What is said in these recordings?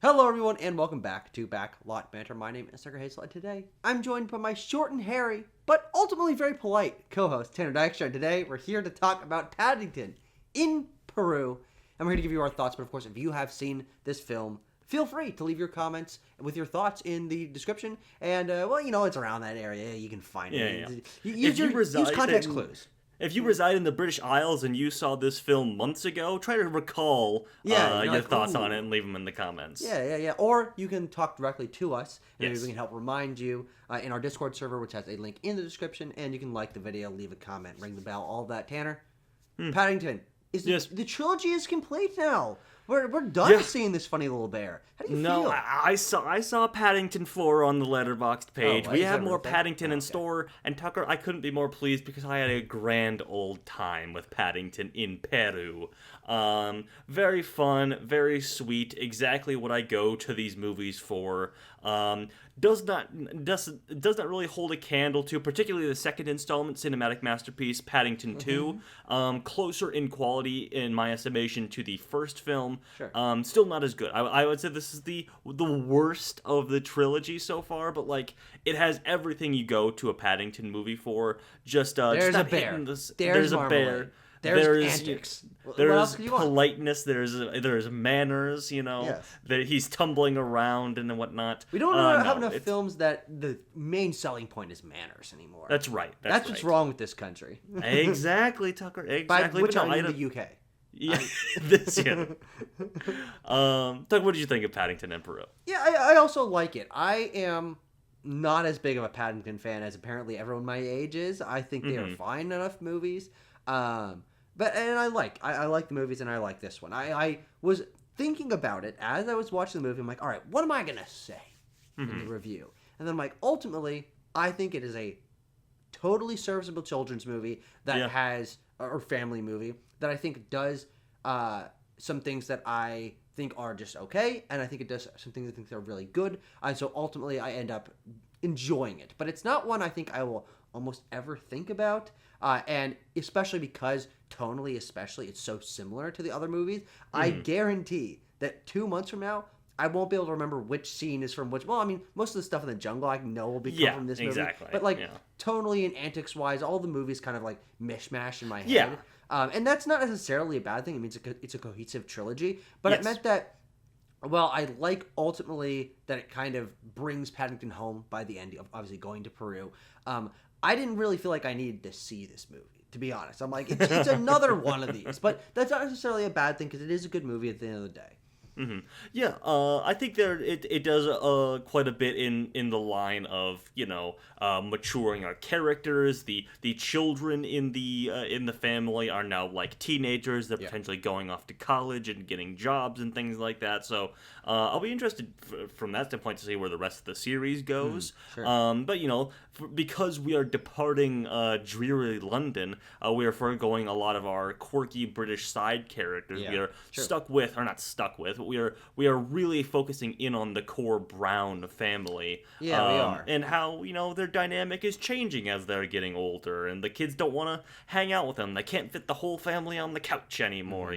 Hello, everyone, and welcome back to Backlot Banter. My name is Tucker Hazel, and today I'm joined by my short and hairy, but ultimately very polite co-host, Tanner Dykstra. And today we're here to talk about Paddington in Peru, and we're here to give you our thoughts. But of course, if you have seen this film, feel free to leave your comments with your thoughts in the description. And, it's around that area. You can find it. Yeah. Use context clues. If you reside in the British Isles and you saw this film months ago, try to recall your thoughts on it and leave them in the comments. Yeah. Or you can talk directly to us, and maybe we can help remind you in our Discord server, which has a link in the description, and you can like the video, leave a comment, ring the bell, all that. Tanner, Paddington, the trilogy is complete now. We're done seeing this funny little bear. How do you feel? No, I saw Paddington 4 on the Letterboxd page. We have more Paddington in store, and Tucker, I couldn't be more pleased because I had a grand old time with Paddington in Peru. Very fun, very sweet, exactly what I go to these movies for. Does not really hold a candle to, particularly the second installment cinematic masterpiece, Paddington 2. Closer in quality, in my estimation, to the first film. Sure. Still not as good. I would say this is the worst of the trilogy so far, but it has everything you go to a Paddington movie for. Just there's not a bear. hitting this, There's a marmalade. bear. There's antics. There's politeness. There's manners. Yes. That he's tumbling around and whatnot. We don't have enough films that the main selling point is manners anymore. That's right. That's what's wrong with this country. Exactly, Tucker. Exactly. By which I mean the UK. Yeah, this year. Tucker, what did you think of Paddington in Peru? Yeah, I also like it. I am not as big of a Paddington fan as apparently everyone my age is. I think they are fine enough movies. But I like the movies, and I like this one. I was thinking about it as I was watching the movie. I'm like, all right, what am I gonna say in the review? And then I'm like, ultimately, I think it is a totally serviceable children's movie that has, or family movie that I think does some things that I think are just okay, and I think it does some things I think are really good. And so ultimately, I end up enjoying it. But it's not one I think I will almost ever think about, and especially because tonally, it's so similar to the other movies. I guarantee that 2 months from now, I won't be able to remember which scene is from which. Well, I mean, most of the stuff in the jungle I know will be from this movie. Exactly. But tonally and antics wise, all the movies kind of mishmash in my head. And that's not necessarily a bad thing. It means it's a cohesive trilogy. But it meant that, well, I like ultimately that it kind of brings Paddington home by the end of obviously going to Peru. I didn't really feel like I needed to see this movie, to be honest. I'm like, it's another one of these. But that's not necessarily a bad thing because it is a good movie at the end of the day. Yeah, I think it does quite a bit in the line of maturing our characters. The children in the family are now teenagers. They're potentially going off to college and getting jobs and things like that. So I'll be interested from that standpoint to see where the rest of the series goes. Sure. But because we are departing dreary London, we are foregoing a lot of our quirky British side characters. We are not stuck with, but we are really focusing in on the core Brown family. Yeah, we are. And how, their dynamic is changing as they're getting older, and the kids don't want to hang out with them. They can't fit the whole family on the couch anymore,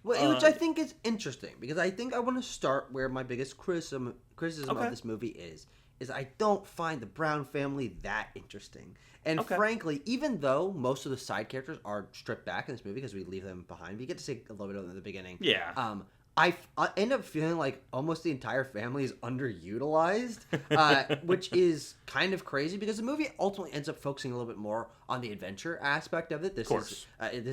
Which I think is interesting, because I think I want to start where my biggest criticism of this movie is I don't find the Brown family that interesting. And frankly, even though most of the side characters are stripped back in this movie because we leave them behind, we get to see a little bit of them in the beginning. Yeah. I end up feeling like almost the entire family is underutilized, which is kind of crazy because the movie ultimately ends up focusing a little bit more on the adventure aspect of it. This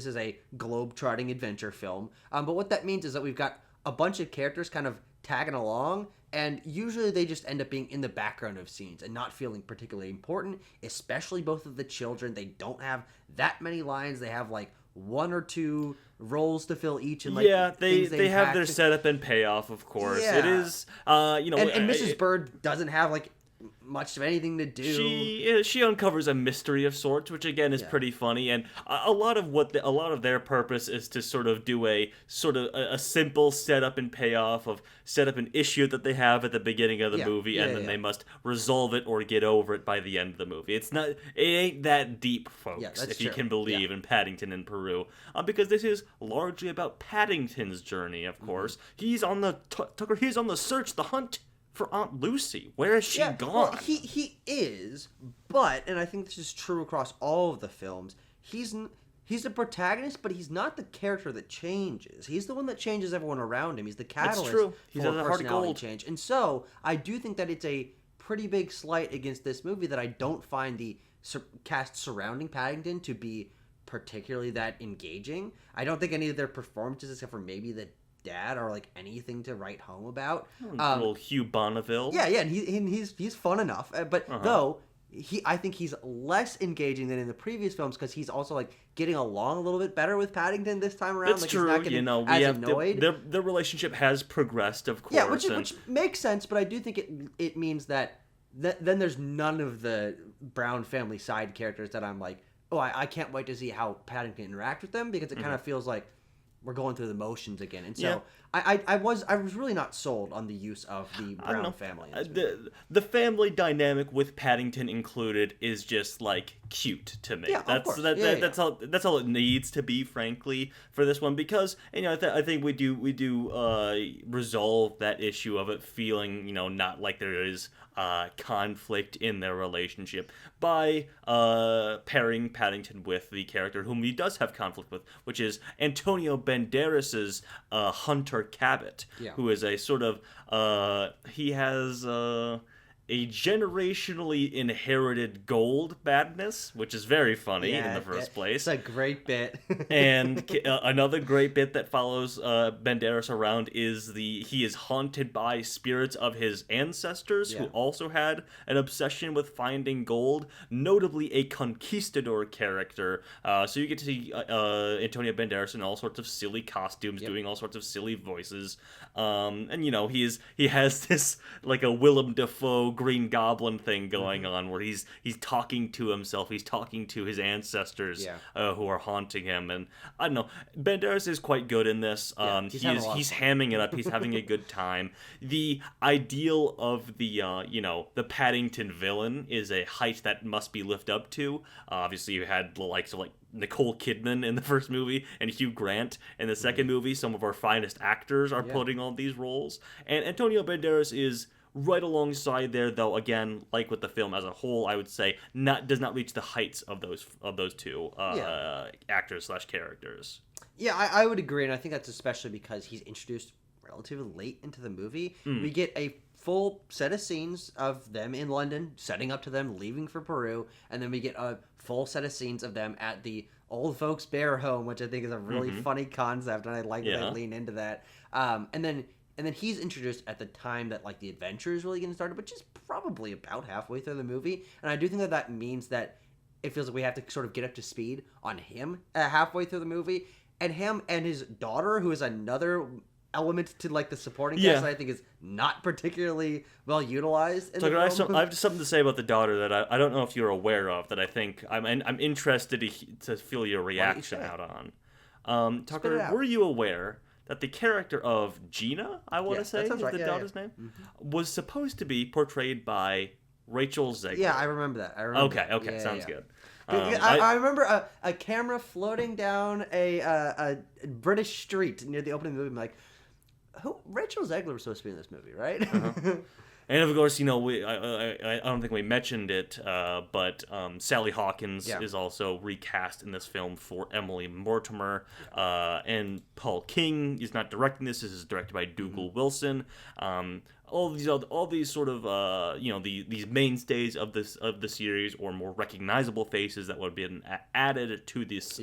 is a globe-trotting adventure film. But what that means is that we've got a bunch of characters kind of tagging along, and usually they just end up being in the background of scenes and not feeling particularly important, especially both of the children. They don't have that many lines. They have one or two roles to fill each, and they have their setup and payoff, of course. It is and Mrs. Bird doesn't have much of anything to do. She uncovers a mystery of sorts, which again is pretty funny, and a lot of their purpose is to sort of do a simple setup and payoff of set up an issue that they have at the beginning of the movie, and then they must resolve it or get over it by the end of the movie. It ain't that deep, folks, if you can believe in Paddington in Peru, because this is largely about Paddington's journey. Of course, he's on the he's on the search, the hunt for Aunt Lucy. Where has she gone? Well, he is, but, and I think this is true across all of the films, he's the protagonist, but he's not the character that changes. He's the one that changes everyone around him. He's the catalyst for personality change. And so, I do think that it's a pretty big slight against this movie that I don't find the cast surrounding Paddington to be particularly that engaging. I don't think any of their performances, except for maybe the dad, are like anything to write home about. Little Hugh Bonneville. Yeah, and he's fun enough. But though I think he's less engaging than in the previous films because he's also like getting along a little bit better with Paddington this time around. That's like, true. He's not getting as annoyed. Their relationship has progressed, of course. Yeah, which makes sense. But I do think it means that then there's none of the Brown family side characters that I'm like, oh, I can't wait to see how Paddington interact with them, because it kind of feels like we're going through the motions again. And so I was really not sold on the use of the Brown family. The family dynamic with Paddington included is just like cute to me. Yeah, that's all it needs to be, frankly, for this one, because I think we do resolve that issue of it feeling not like there is conflict in their relationship by pairing Paddington with the character whom he does have conflict with, which is Antonio Banderas's Hunter Cabot, who is a sort of he has a generationally inherited gold badness, which is very funny in the first place. It's a great bit. And another great bit that follows Banderas around is he is haunted by spirits of his ancestors who also had an obsession with finding gold, notably a conquistador character. So you get to see Antonio Banderas in all sorts of silly costumes, doing all sorts of silly voices. And he has this like a Willem Dafoe Green Goblin thing going on, where he's talking to himself, he's talking to his ancestors who are haunting him, and I don't know. Banderas is quite good in this. He's hamming it up. He's having a good time. The ideal of the Paddington villain is a height that must be lived up to. Obviously, you had the likes of Nicole Kidman in the first movie and Hugh Grant in the second movie. Some of our finest actors are putting on these roles, and Antonio Banderas is right alongside there, though again, like with the film as a whole, I would say does not reach the heights of those two actors / characters. Yeah, I would agree, and I think that's especially because he's introduced relatively late into the movie. We get a full set of scenes of them in London, setting up to them leaving for Peru, and then we get a full set of scenes of them at the old folks' bear home, which I think is a really funny concept, and I like that they lean into that. And then he's introduced at the time that the adventure is really getting started, which is probably about halfway through the movie. And I do think that means that it feels like we have to sort of get up to speed on him halfway through the movie, and him and his daughter, who is another element to the supporting cast that I think is not particularly well utilized in the film. I have something to say about the daughter that I don't know if you're aware of, that I think I'm interested to feel your reaction out on. Tucker, were you aware that the character of Gina, I want to say, is the daughter's name, was supposed to be portrayed by Rachel Zegler? Yeah, I remember that. Okay, sounds good. I remember a camera floating down a British street near the opening of the movie. I'm like, Rachel Zegler was supposed to be in this movie, right? And of course, I don't think we mentioned it, but Sally Hawkins is also recast in this film for Emily Mortimer, and Paul King is not directing this. This is directed by Dougal Wilson. All these sort of these mainstays of the series, or more recognizable faces that would have been added to this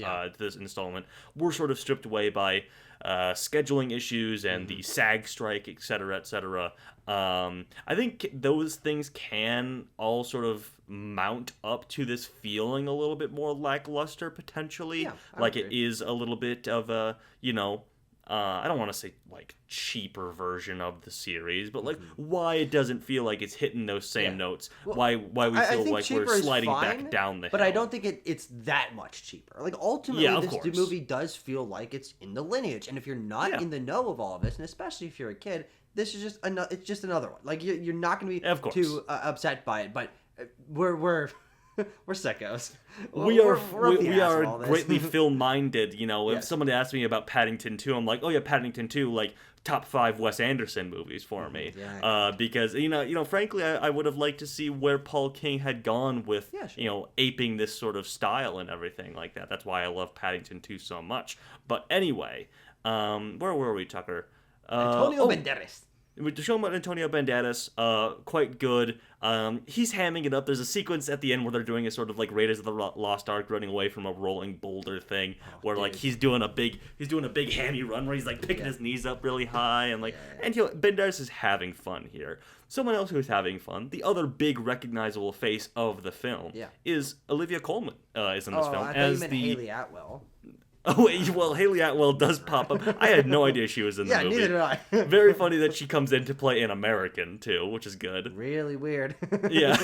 installment, were sort of stripped away by scheduling issues and the SAG strike, etc., etc. I think those things can all sort of mount up to this feeling a little bit more lackluster, potentially. It is a little bit of a, I don't want to say like cheaper version of the series, but like why it doesn't feel like it's hitting those same notes. Well, why we feel like we're sliding back down the hill. But I don't think it's that much cheaper. Like ultimately, this movie does feel like it's in the lineage, and if you're not in the know of all of this, and especially if you're a kid, this is just another one. Like you're not going to be too upset by it. But we're sickos. We are greatly film-minded. You know, if somebody asked me about Paddington 2, I'm like, oh yeah, Paddington 2, like top 5 Wes Anderson movies for me. Because you know, frankly, I would have liked to see where Paul King had gone with aping this sort of style and everything like that. That's why I love Paddington 2 so much. But anyway, where were we, Tucker? Antonio Banderas. We're showing about Antonio Banderas, quite good. He's hamming it up. There's a sequence at the end where they're doing a sort of like Raiders of the Lost Ark running away from a rolling boulder thing, where like he's doing a big hammy run where he's like picking his knees up really high and like and Banderas is having fun here. Someone else who's having fun, the other big recognizable face of the film, is Olivia Colman. Is in this film I thought as you meant Haley Atwell. Oh, well, Haley Atwell does pop up. I had no idea she was in the movie. Yeah, neither did I. Very funny that she comes in to play an American, too, which is good. Really weird. Yeah.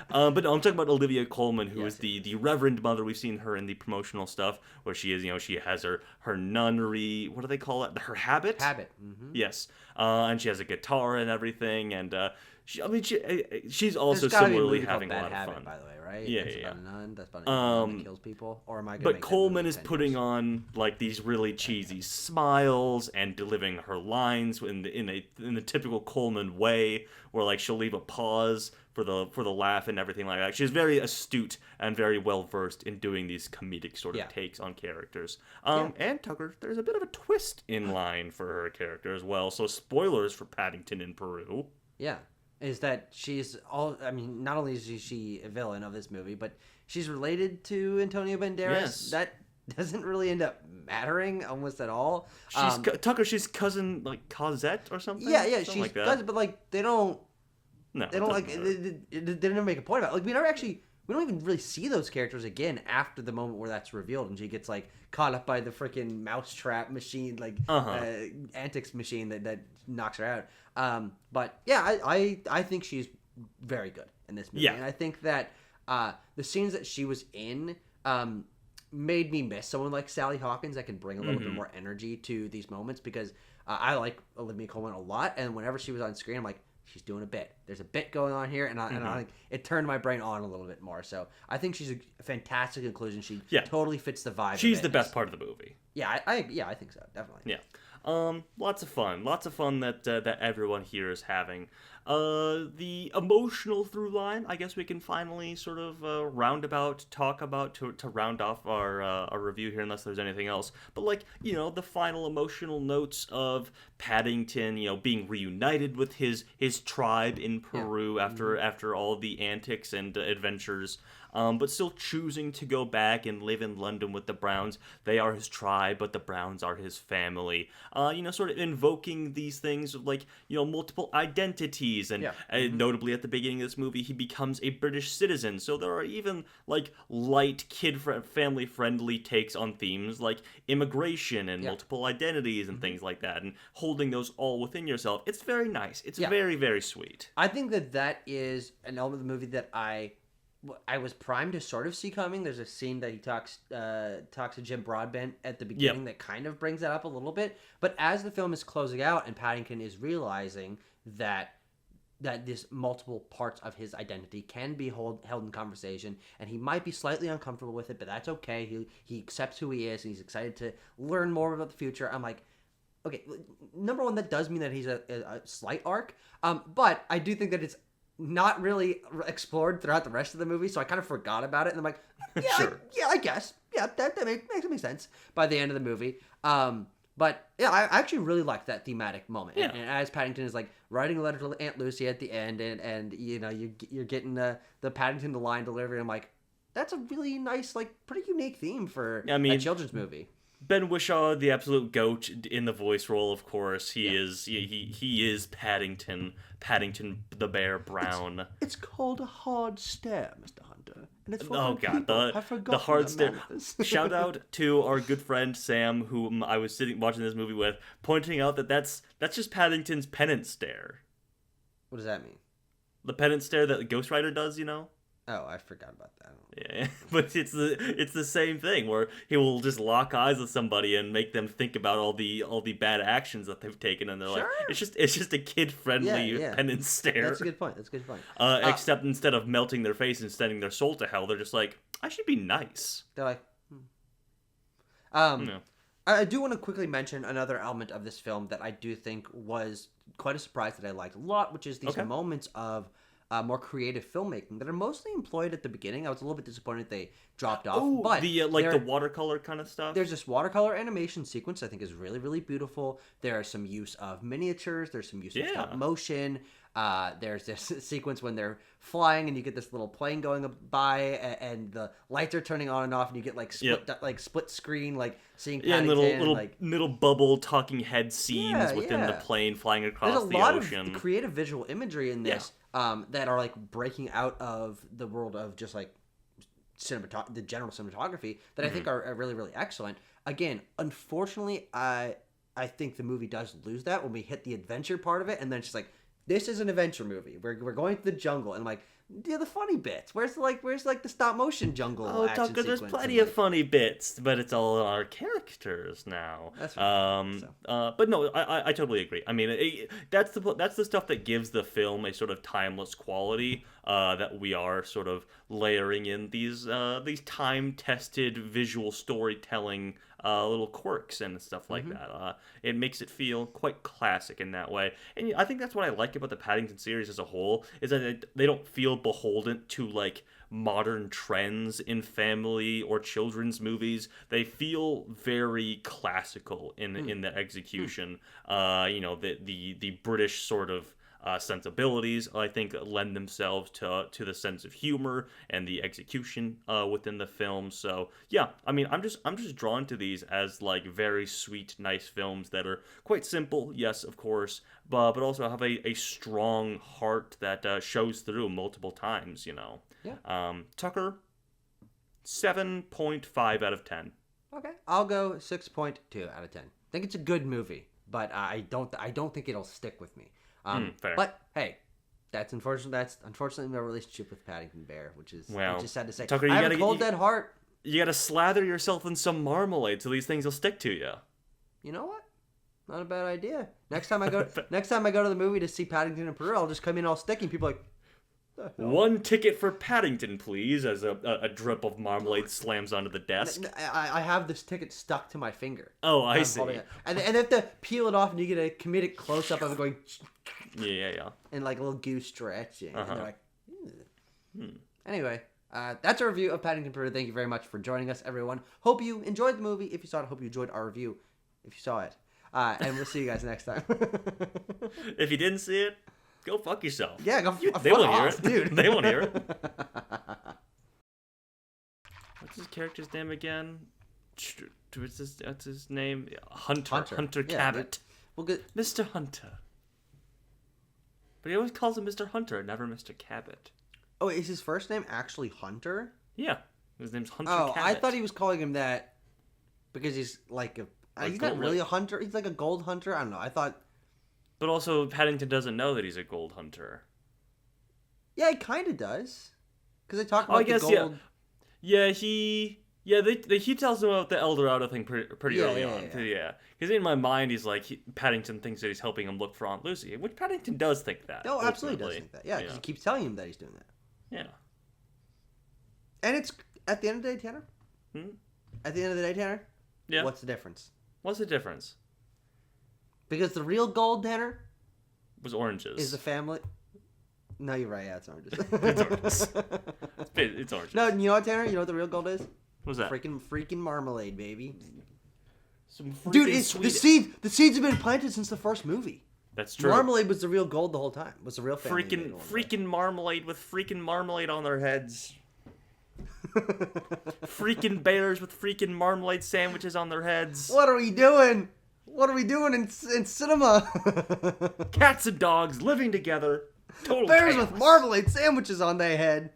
But no, I'm talking about Olivia Colman, who is the Reverend Mother. We've seen her in the promotional stuff, where she is, she has her nunnery, what do they call it? Her habit? Habit. Mm-hmm. Yes. And she has a guitar and everything, and she's also similarly having a lot of fun. By the way, right? Yeah, That's about a nun. That's about a nun that kills people. Or am I? But Coleman is putting on like these really cheesy smiles and delivering her lines in the typical Coleman way, where like she'll leave a pause for the laugh and everything like that. She's very astute and very well versed in doing these comedic sort of takes on characters. And Tucker, there's a bit of a twist in line for her character as well. So spoilers for Paddington in Peru. Yeah. Is that not only is she a villain of this movie, but she's related to Antonio Banderas. Yes. That doesn't really end up mattering almost at all. She's cousin, like, Cosette or something? Yeah, something she's like that. cousin, but, like, they don't they don't make a point about it. Like, we don't even really see those characters again after the moment where that's revealed and she gets, like, caught up by the freaking mousetrap machine, like, antics machine that knocks her out. But yeah, I think she's very good in this movie. Yeah. And I think that the scenes that she was in made me miss someone like Sally Hawkins that can bring a little bit more energy to these moments, because I like Olivia Colman a lot, and whenever she was on screen, I'm like, she's doing a bit. There's a bit going on here, and I think it turned my brain on a little bit more. So I think she's a fantastic inclusion. She totally fits the vibe. She's the best part of the movie. Yeah, I think so, definitely. Yeah. Lots of fun that everyone here is having. The emotional through line, I guess we can finally sort of talk about to round off our review here, unless there's anything else. But like, the final emotional notes of Paddington, being reunited with his tribe in Peru after all the antics and adventures. But still choosing to go back and live in London with the Browns. They are his tribe, but the Browns are his family. Sort of invoking these things of like, multiple identities. And notably at the beginning of this movie, he becomes a British citizen. So there are even like light family-friendly takes on themes like immigration and multiple identities and things like that. And holding those all within yourself. It's very nice. It's very, very sweet. I think that is an element of the movie that I was primed to sort of see coming. There's a scene that he talks to Jim Broadbent at the beginning that kind of brings that up a little bit. But as the film is closing out and Paddington is realizing that this multiple parts of his identity can be held in conversation, and he might be slightly uncomfortable with it, but that's okay. He accepts who he is, and he's excited to learn more about the future. I'm like, okay, number one, that does mean that he's a slight arc, but I do think that it's not really explored throughout the rest of the movie, so I kind of forgot about it, and I'm like, I guess. Yeah, that makes sense by the end of the movie. But yeah, I actually really liked that thematic moment. Yeah. And as Paddington is like writing a letter to Aunt Lucy at the end, and you're getting the Paddington the line delivery, I'm like, that's a really nice, like, pretty unique theme for a children's movie. Ben Whishaw, the absolute goat in the voice role, of course. He is Paddington the Bear Brown. It's called a hard stare, Mr. Hunter. And it's for God, the hard stare. Shout out to our good friend Sam, whom I was watching this movie with, pointing out that that's just Paddington's penance stare. What does that mean? The penance stare that the Ghost Rider does, you know? Oh, I forgot about that. Yeah, but it's the same thing where he will just lock eyes with somebody and make them think about all the bad actions that they've taken, and they're like, it's just a kid friendly penance stare. That's a good point. Except instead of melting their face and sending their soul to hell, they're just like, I should be nice. They're like, I do want to quickly mention another element of this film that I do think was quite a surprise that I liked a lot, which is these moments of more creative filmmaking that are mostly employed at the beginning. I was a little bit disappointed they dropped off. Oh, but the watercolor kind of stuff? There's this watercolor animation sequence I think is really, really beautiful. There are some use of miniatures. There's some use of stop motion. There's this sequence when they're flying and you get this little plane going by and the lights are turning on and off and you get like split screen, like seeing Paddington. And little bubble talking head scenes within the plane flying across the ocean. There's a lot of creative visual imagery in this that are like breaking out of the world of just like the general cinematography that I think are really, really excellent. Again, unfortunately, I think the movie does lose that when we hit the adventure part of it, and then it's just like, this is an adventure movie. We're going to the jungle, and like, the funny bits. Where's the stop motion jungle? Oh, Tucker, there's plenty of funny bits, but it's all our characters now. That's right. But no, I totally agree. I mean, that's the stuff that gives the film a sort of timeless quality that we are sort of layering in these time-tested visual storytelling little quirks and stuff like that. It makes it feel quite classic in that way. And I think that's what I like about the Paddington series as a whole, is that they don't feel beholden to like modern trends in family or children's movies. They feel very classical in the execution. The British sort of sensibilities, I think, lend themselves to the sense of humor and the execution within the film. So yeah, I mean, I'm just drawn to these as like very sweet, nice films that are quite simple, yes, of course, but also have a strong heart that shows through multiple times. You know. Yeah. Tucker, 7.5 out of 10. Okay, I'll go 6.2 out of 10. I think it's a good movie, but I don't think it'll stick with me. Fair. But hey, that's unfortunately my relationship with Paddington Bear, which is sad to say. Tucker, I have a cold dead heart. You gotta slather yourself in some marmalade so these things will stick to you. You know what? Not a bad idea. Next time I go to the movie to see Paddington in Peru, I'll just come in all sticky. And people are like, one ticket for Paddington, please, as a drip of marmalade slams onto the desk. I have this ticket stuck to my finger. Oh, I see. And they have to peel it off, and you get a comedic close-up of it going... Yeah. And like a little goose stretching. And they're like... Anyway, that's a review of Paddington Peru. Thank you very much for joining us, everyone. Hope you enjoyed the movie. If you saw it, hope you enjoyed our review. If you saw it. And we'll see you guys next time. If you didn't see it, go fuck yourself. Yeah, they won't hear it, dude. They won't hear it. What's his character's name again? What's his name? Hunter Cabot. Well, good. Mr. Hunter. But he always calls him Mr. Hunter, never Mr. Cabot. Oh, is his first name actually Hunter? Yeah, his name's Hunter Cabot. I thought he was calling him that because he's like he's not really a hunter. He's like a gold hunter. I don't know. I thought. But also, Paddington doesn't know that he's a gold hunter. Yeah, he kind of does. Because they talk about the gold... Yeah, he tells him about the El Dorado thing pretty early on. Yeah. Because in my mind, he's like, Paddington thinks that he's helping him look for Aunt Lucy. Which Paddington does think that. No, absolutely does think that. Yeah, because he keeps telling him that he's doing that. Yeah. And it's, at the end of the day, Tanner? At the end of the day, Tanner? Yeah. What's the difference? What's the difference? Because the real gold, Tanner, was oranges. Is the family? No, you're right. Yeah, it's oranges. It's oranges. It's oranges. No, you know what, Tanner? You know what the real gold is? What's that? Freaking marmalade, baby. Dude, the seeds have been planted since the first movie. That's true. Marmalade was the real gold the whole time. Was the real family. Freaking marmalade with freaking marmalade on their heads. Freaking bears with freaking marmalade sandwiches on their heads. What are we doing? What are we doing in cinema? Cats and dogs living together. Total Bears chaos. with marmalade sandwiches on their head.